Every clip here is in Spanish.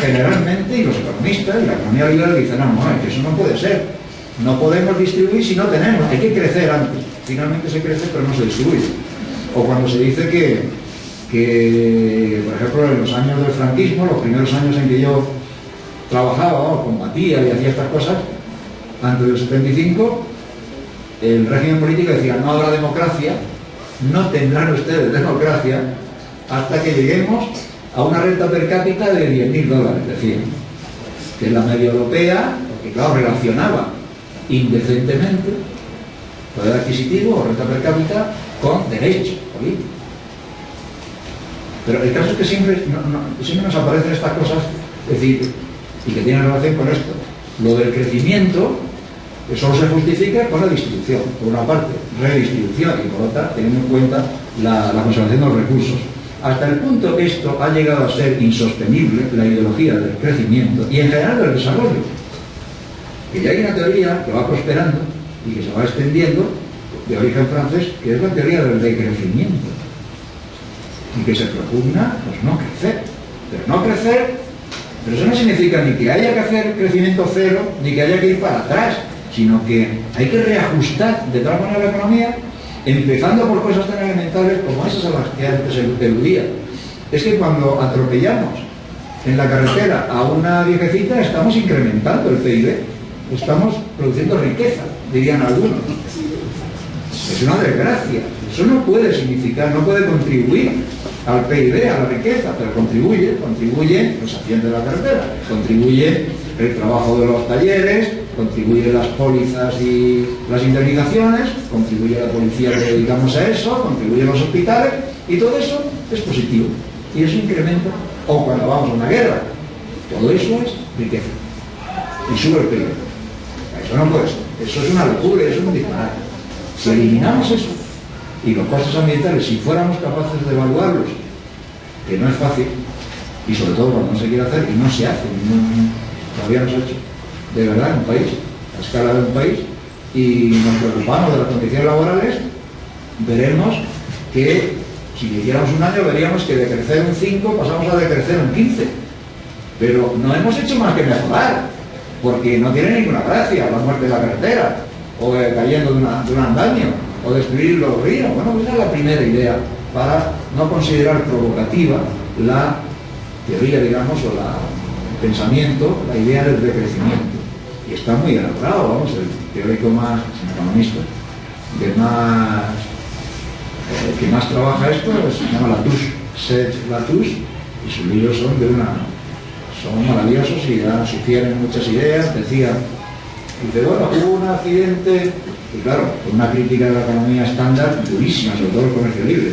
generalmente, y los economistas y la economía liberal dicen, no, que eso no puede ser. No podemos distribuir si no tenemos, hay que crecer antes. Finalmente se crece, pero no se distribuye. O cuando se dice que, por ejemplo, en los años del franquismo, los primeros años en que yo trabajaba o combatía y hacía estas cosas, antes del 75, el régimen político decía, no habrá democracia, no tendrán ustedes democracia hasta que lleguemos a una renta per cápita de $10.000, decían, que es la media europea, porque claro, relacionaba indecentemente poder adquisitivo o renta per cápita con derechos políticos. Pero el caso es que siempre nos aparecen estas cosas, es decir, y que tienen relación con esto. Lo del crecimiento, que solo se justifica con la distribución, por una parte, redistribución, y por otra, teniendo en cuenta la conservación de los recursos. Hasta el punto que esto ha llegado a ser insostenible, la ideología del crecimiento y en general del desarrollo. Que ya hay una teoría que va prosperando y que se va extendiendo, de origen francés, que es la teoría del decrecimiento. Y que se propugna, pues no crecer. Pero no crecer, pero eso no significa ni que haya que hacer crecimiento cero, ni que haya que ir para atrás, sino que hay que reajustar de tal manera la economía, empezando por cosas tan elementales como esas a las que antes eludía. Es que cuando atropellamos en la carretera a una viejecita, estamos incrementando el PIB, estamos produciendo riqueza, dirían algunos. Es una desgracia. Eso no puede significar, no puede contribuir al PIB, a la riqueza, pero contribuyen los accidentes de la carretera, contribuye el trabajo de los talleres, contribuye las pólizas y las indemnizaciones, contribuye la policía que dedicamos a eso, contribuye los hospitales, y todo eso es positivo. Y eso incrementa, o cuando vamos a una guerra, todo eso es riqueza. Y sube el PIB. Eso no puede ser. Eso es una locura, eso es un disparate. Si eliminamos eso, y los costes ambientales, si fuéramos capaces de evaluarlos, que no es fácil, y sobre todo cuando no se quiere hacer, y no se hace, todavía no se ha hecho, de verdad, en un país, a escala de un país, y nos preocupamos de las condiciones laborales, veremos que si hiciéramos un año, veríamos que de crecer un 5 pasamos a decrecer un 15. Pero no hemos hecho más que mejorar, porque no tiene ninguna gracia la muerte de la carretera, o cayendo de un andamio, o destruir los ríos. Bueno, pues esa es la primera idea, para no considerar provocativa la teoría, digamos, o el pensamiento, la idea del decrecimiento. Y está muy elaborado, vamos, el teórico más economista, que más trabaja esto, se llama Latouche, Serge Latouche, y sus libros son maravillosos y sugieren muchas ideas. Dice, bueno, hubo un accidente, y claro, con una crítica de la economía estándar durísima, sobre todo el comercio libre,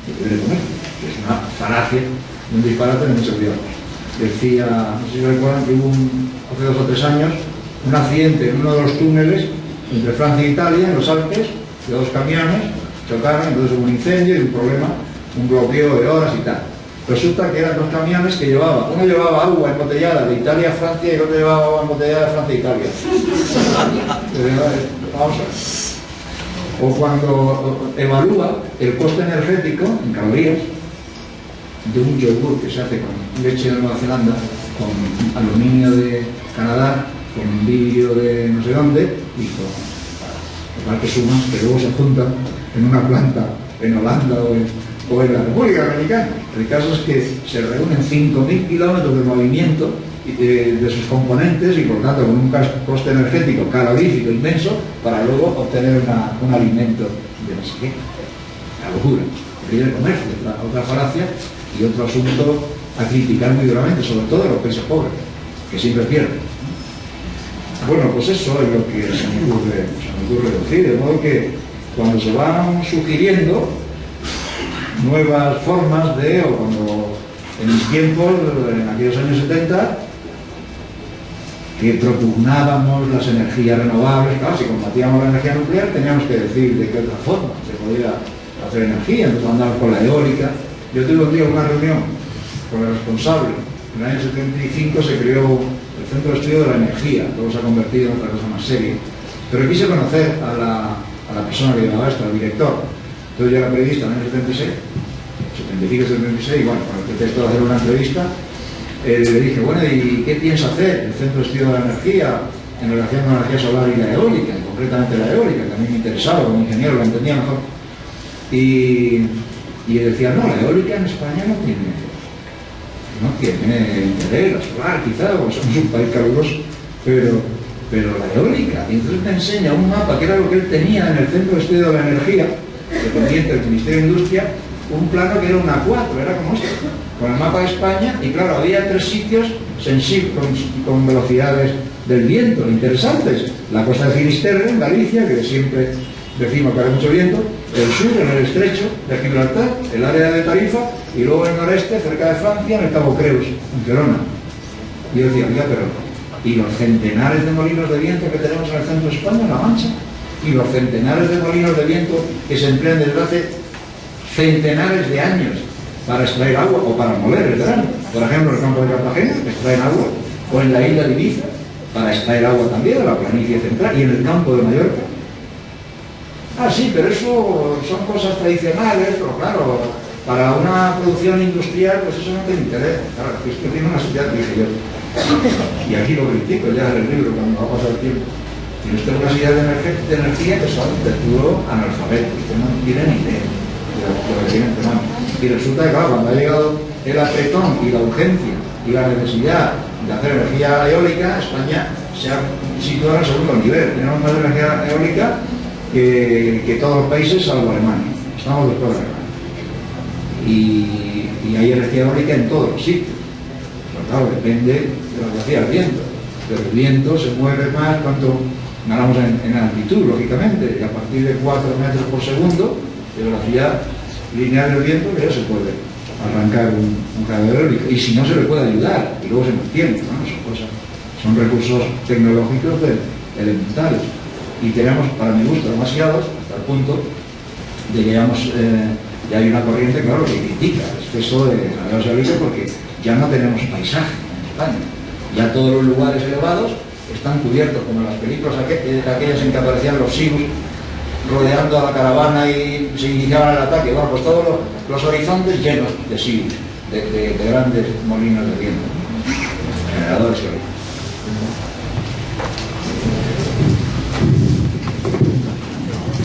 que es una falacia, un disparate en muchos sentido. Decía, no sé si recuerdan que hubo hace 2 o 3 años un accidente en uno de los túneles entre Francia e Italia, en los Alpes, de 2 camiones, chocaron, entonces hubo un incendio y un problema, un bloqueo de horas y tal. Resulta que eran 2 camiones que uno llevaba agua embotellada de Italia a Francia y el otro llevaba agua embotellada de Francia a Italia. Vamos a ver. O cuando evalúa el coste energético en calorías de un yogur que se hace con leche de Nueva Zelanda, con aluminio de Canadá, con vidrio de no sé dónde, y con que sumas que luego se juntan en una planta en Holanda o en la República Dominicana. El caso es que se reúnen 5.000 kilómetros de movimiento de sus componentes y por tanto con un coste energético calorífico inmenso para luego obtener un alimento de no sé qué. La locura. El comercio, otra falacia y otro asunto a criticar muy duramente, sobre todo en los países pobres, que siempre pierden. Bueno, pues eso es lo que se me ocurre decir, de modo que cuando se van sugiriendo nuevas formas o cuando en mis tiempos, en aquellos años 70, que propugnábamos las energías renovables, claro, si combatíamos la energía nuclear teníamos que decir de qué otra forma se podía hacer energía, entonces andamos con la eólica. Yo tuve un día una reunión con el responsable, en el año 75 se creó el Centro de Estudio de la Energía, todo se ha convertido en otra cosa más seria, pero quise conocer a la persona que llevaba esto, al director. Entonces yo era periodista en el 76, 75-76, y bueno, con el pretexto de hacer una entrevista, le dije, bueno, ¿y qué piensa hacer el Centro de Estudio de la Energía en relación con la energía solar y la eólica, y concretamente la eólica, que a mí me interesaba, como ingeniero lo entendía mejor? Y él decía, no, la eólica en España no tiene interés, la solar quizá, porque somos un país caluroso, pero la eólica. Y entonces me enseña un mapa, que era lo que él tenía en el Centro de Estudio de la Energía, dependiente del Ministerio de Industria, un plano que era una A4, era como este, con el mapa de España, y claro, había 3 sitios sensibles con velocidades del viento interesantes: la costa de Finisterre, en Galicia, que siempre decimos que hace mucho viento; el sur, en el estrecho de Gibraltar, el área de Tarifa, y luego el noreste, cerca de Francia, en el Cabo Creus, en Gerona. Y yo decía, oiga, pero ¿y los centenares de molinos de viento que tenemos en el centro de España, en La Mancha? ¿Y los centenares de molinos de viento que se emplean desde hace centenares de años para extraer agua o para moler el grano? Por ejemplo, en el campo de Cartagena extraen agua, o en la isla de Ibiza para extraer agua también de la planicie central, y en el campo de Mallorca. Ah, sí, pero eso son cosas tradicionales, pero claro, para una producción industrial, pues eso no tiene interés. Claro, es que tiene una sociedad, dije yo. Y aquí lo critico ya en el libro, cuando va a pasar el tiempo. Tiene usted una sociedad de energía que son de puro analfabetos, que no tienen ni idea de lo que tienen entre manos. Y resulta que, claro, cuando ha llegado el apretón y la urgencia y la necesidad de hacer energía eólica, España se ha situado en el segundo nivel. Tenemos más energía eólica que todos los países, salvo Alemania. Estamos después de Alemania. Y hay energía eólica en todos los sitios. Pero claro, depende de lo que hacía el viento. Pero el viento se mueve más cuanto ganamos en altitud, lógicamente, y a partir de 4 metros por segundo de velocidad lineal del viento, que ya se puede arrancar un generador eólico. Y si no, se le puede ayudar, y luego se mantiene, ¿no? Son recursos tecnológicos elementales. Y tenemos, para mi gusto, demasiados, hasta el punto de que ya hay una corriente, claro, que critica el exceso de generadores eólicos, porque ya no tenemos paisaje en España. Ya todos los lugares elevados están cubiertos, como en las películas aquellas en que aparecían los Sioux rodeando a la caravana y se iniciaban el ataque. Bueno, pues todos los horizontes llenos de Sioux, de grandes molinos de viento, generadores eólicos.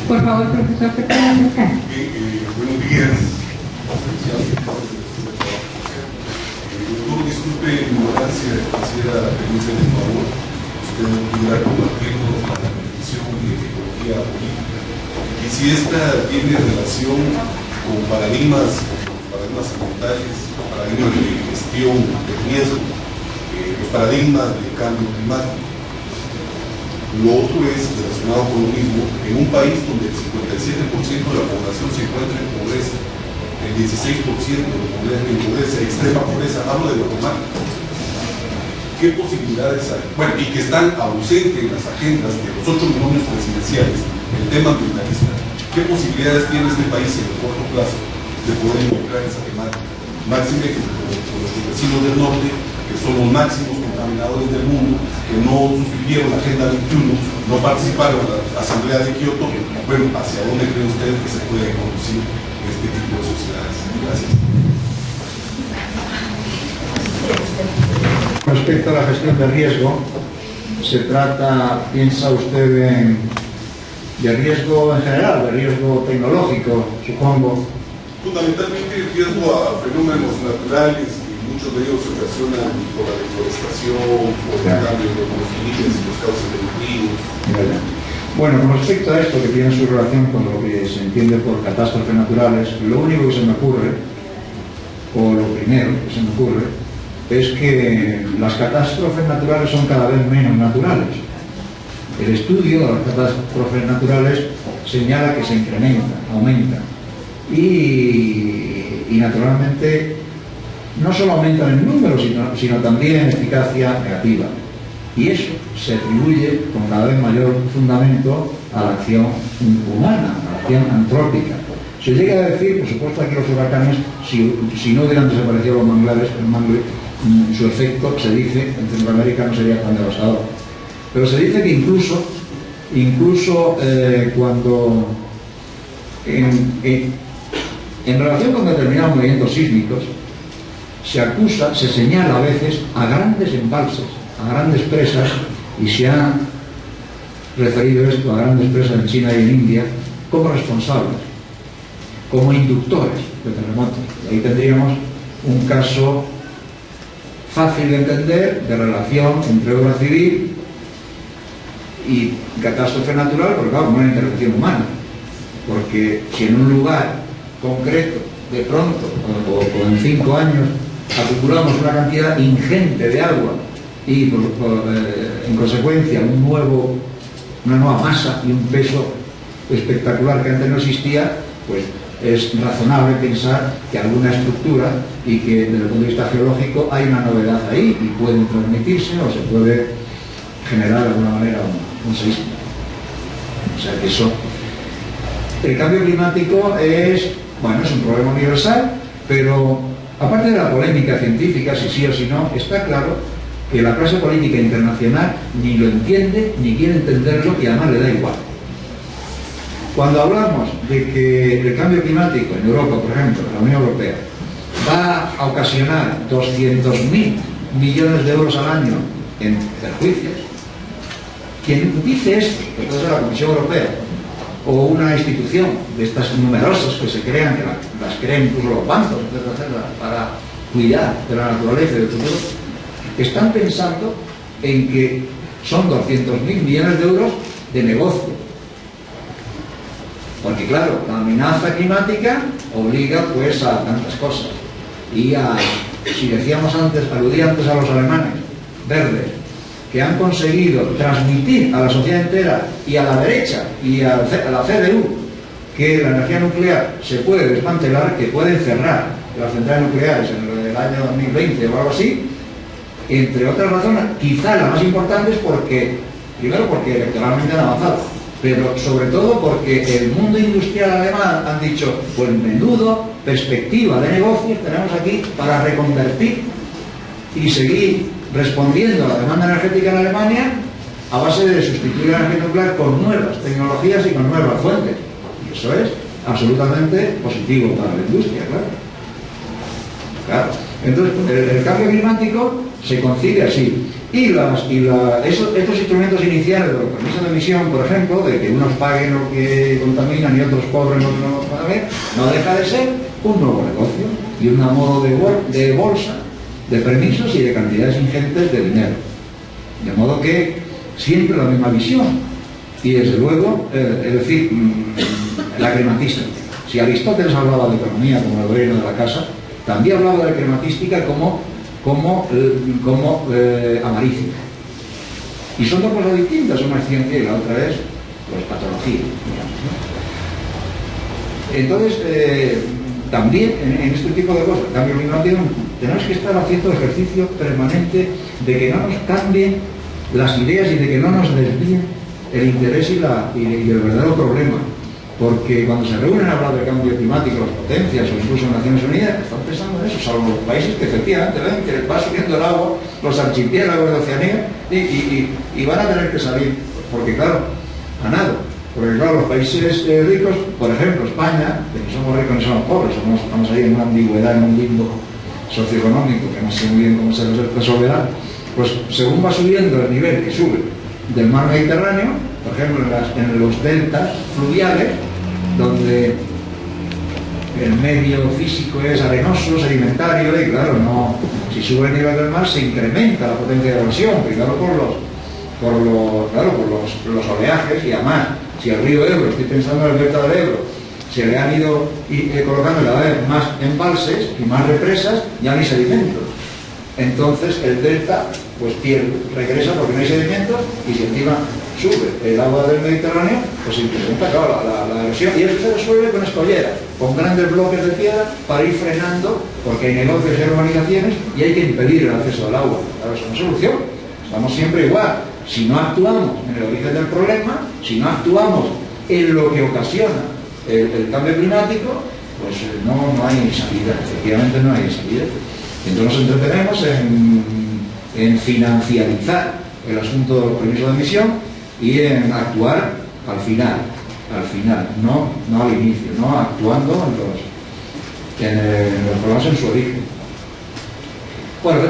Por favor, profesor, ¿se puede acercar? Buenos días. Doctor, disculpe mi ignorancia, quisiera pedirle de favor usted pudiera compartirnos la definición de ecología política y si esta tiene relación con paradigmas ambientales, paradigmas de gestión de riesgo, los paradigmas de cambio climático. Lo otro es relacionado con lo mismo, en un país donde el 57% de la población se encuentra en pobreza, el 16% en pobreza, extrema pobreza, hablo de matemáticas. ¿Qué posibilidades hay? Bueno, y que están ausentes en las agendas de los 8 binomios presidenciales, el tema ambientalista. ¿Qué posibilidades tiene este país en el corto plazo de poder involucrar esa temática? Máxime que con los vecinos del norte, que son los máximos contaminadores del mundo, que no suscribieron la Agenda 21, no participaron en la Asamblea de Kioto. Bueno, ¿hacia dónde cree usted que se puede conducir este tipo de sociedades? Gracias. Respecto a la gestión de riesgo, se trata, piensa usted de riesgo en general, de riesgo tecnológico, supongo. Fundamentalmente riesgo a fenómenos naturales, y muchos de ellos se ocasionan por la deforestación, por el cambio de los límites y los cauces de los ríos. Bueno, con respecto a esto, que tiene su relación con lo que se entiende por catástrofes naturales, lo único que se me ocurre, o lo primero que se me ocurre, es que las catástrofes naturales son cada vez menos naturales. El estudio de las catástrofes naturales señala que se incrementan, aumentan. Y naturalmente no solo aumentan en número, sino también en eficacia negativa. Y eso se atribuye con cada vez mayor fundamento a la acción humana, a la acción antrópica. Se llega a decir, por supuesto, aquí los huracanes, si no hubieran desaparecido los manglares, su efecto, se dice, en Centroamérica no sería tan devastador. Pero se dice que incluso cuando en relación con determinados movimientos sísmicos, se acusa, se señala a veces a grandes embalses, a grandes presas, y se ha referido esto a grandes presas en China y en India como responsables, como inductores de terremotos. Y ahí tendríamos un caso fácil de entender de relación entre obra civil y catástrofe natural, porque claro, como una intervención humana. Porque si en un lugar concreto, de pronto, o en 5 años, acumulamos una cantidad ingente de agua y en consecuencia una nueva masa y un peso espectacular que antes no existía, pues es razonable pensar que alguna estructura y que desde el punto de vista geológico hay una novedad ahí y pueden transmitirse o se puede generar de alguna manera un seísmo. O sea que eso... El cambio climático es un problema universal, pero aparte de la polémica científica, si sí o si no, está claro que la clase política internacional ni lo entiende, ni quiere entenderlo y además le da igual. Cuando hablamos de que el cambio climático en Europa, por ejemplo, en la Unión Europea, va a ocasionar 200.000 millones de euros al año en perjuicios, quien dice esto, que puede ser la Comisión Europea, o una institución de estas numerosas que se crean, que las crean incluso los bancos, etcétera, para cuidar de la naturaleza y del futuro, están pensando en que son 200.000 millones de euros de negocio. Porque claro, la amenaza climática obliga pues a tantas cosas. Y si decíamos antes, aludía antes a los alemanes verdes, que han conseguido transmitir a la sociedad entera y a la derecha y a la CDU que la energía nuclear se puede desmantelar, que pueden cerrar las centrales nucleares en el año 2020 o algo así, entre otras razones, quizá la más importante es primero porque electoralmente han avanzado, pero sobre todo porque el mundo industrial alemán han dicho, pues menudo perspectiva de negocios tenemos aquí para reconvertir y seguir respondiendo a la demanda energética en Alemania a base de sustituir la energía nuclear con nuevas tecnologías y con nuevas fuentes. Y eso es absolutamente positivo para la industria, claro. Entonces, el cambio climático se concibe así. Y estos instrumentos iniciales de los permisos de emisión, por ejemplo, de que unos paguen lo que contaminan y otros cobren lo que no paguen, no deja de ser un nuevo negocio y un modo de bolsa de permisos y de cantidades ingentes de dinero. De modo que siempre la misma visión. Y desde luego, es decir, la crematista. Si Aristóteles hablaba de economía como el obrero de la casa, también hablaba de la crematística como avaricia. Y son dos cosas distintas, una es ciencia y la otra es pues, patología. Entonces, también en este tipo de cosas, cambio climático, tenemos que estar haciendo ejercicio permanente de que no nos cambien las ideas y de que no nos desvíen el interés y el verdadero problema. Porque cuando se reúnen a hablar del cambio climático, las potencias o incluso Naciones Unidas, están pensando en eso, salvo los países que efectivamente ven que va subiendo el agua, los archipiélagos de Oceanía, y van a tener que salir, porque claro, a nada. Porque claro, los países ricos, por ejemplo España, que no somos ricos ni somos pobres, estamos ahí en una ambigüedad, en un limbo socioeconómico que no sé muy bien cómo se resolverá, pues según va subiendo el nivel que sube del mar Mediterráneo, por ejemplo en los deltas fluviales, donde el medio físico es arenoso, sedimentario, y claro, si sube el nivel del mar se incrementa la potencia de erosión, cuidado por los oleajes, y además, si el río Ebro, estoy pensando en el delta del Ebro, se le han ido colocando cada vez más embalses y más represas, ya no hay sedimentos. Entonces el delta pues regresa porque no hay sedimentos, y si encima sube el agua del Mediterráneo, pues se incrementa, claro, la erosión, y eso se resuelve con escolleras, con grandes bloques de piedra para ir frenando, porque hay negocios y urbanizaciones y hay que impedir el acceso al agua. Claro, eso no es solución. Estamos siempre igual. Si no actuamos en el origen del problema, si no actuamos en lo que ocasiona el cambio climático, pues no hay salida, efectivamente no hay salida. Entonces nos entretenemos en financiarizar el asunto de los permisos de emisión y en actuar al final, no al inicio, no actuando en los problemas en su origen. Bueno,